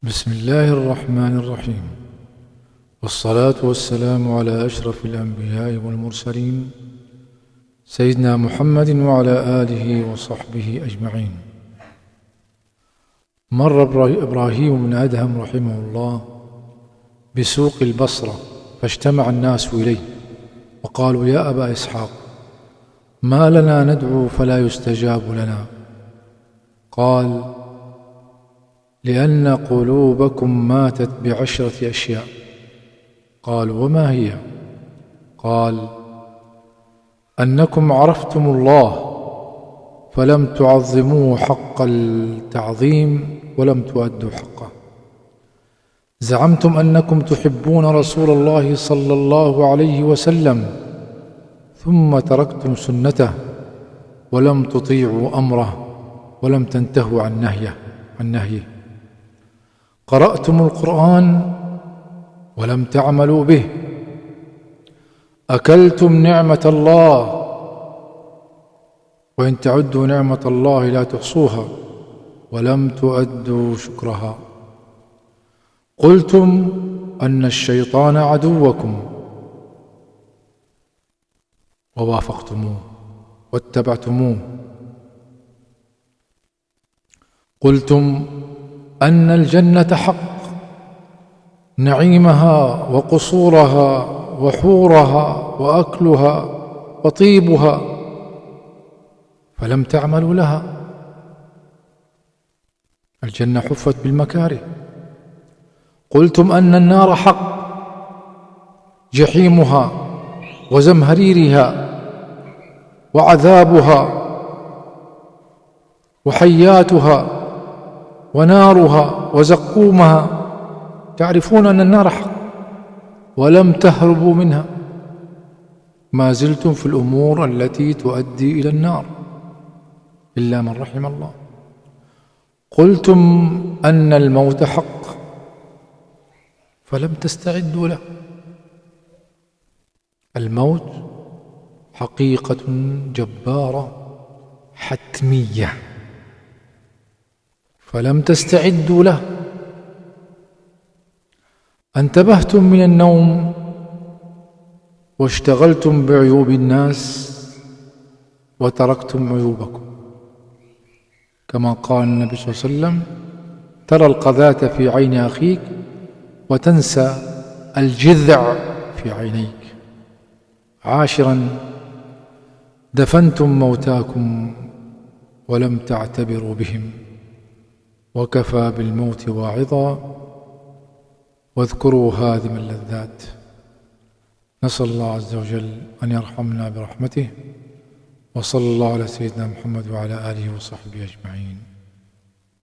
بسم الله الرحمن الرحيم، والصلاة والسلام على أشرف الأنبياء والمرسلين سيدنا محمد وعلى آله وصحبه أجمعين. مر إبراهيم بن أدهم رحمه الله بسوق البصرة، فاجتمع الناس إليه وقالوا: يا أبا إسحاق، ما لنا ندعو فلا يستجاب لنا؟ قال: لأن قلوبكم ماتت ب10 أشياء. قالوا: وما هي؟ قال: أنكم عرفتم الله فلم تعظموه حق التعظيم ولم تؤدوا حقه، زعمتم أنكم تحبون رسول الله صلى الله عليه وسلم ثم تركتم سنته ولم تطيعوا أمره ولم تنتهوا عن نهيه، قرأتم القرآن ولم تعملوا به، أكلتم نعمة الله وإن تعدوا نعمة الله لا تحصوها ولم تؤدوا شكرها، قلتم أن الشيطان عدوكم ووافقتموه واتبعتموه، قلتم أن الجنة حق، نعيمها وقصورها وحورها وأكلها وطيبها، فلم تعملوا لها. الجنة حفت بالمكاره. قلتم أن النار حق، جحيمها وزمهريرها وعذابها وحياتها ونارها وزقومها، تعرفون أن النار حق ولم تهربوا منها، ما زلتم في الأمور التي تؤدي إلى النار إلا من رحم الله. قلتم أن الموت حق فلم تستعدوا له. الموت حقيقة جبارة حتمية فلم تستعدوا له. انتبهتم من النوم واشتغلتم بعيوب الناس وتركتم عيوبكم، كما قال النبي صلى الله عليه وسلم: ترى القذاة في عين أخيك وتنسى الجذع في عينيك. 10، دفنتم موتاكم ولم تعتبروا بهم، وكفى بالموت واعظا، واذكروا هادم اللذات. نسأل الله عز وجل أن يرحمنا برحمته، وصلى الله على سيدنا محمد وعلى آله وصحبه أجمعين.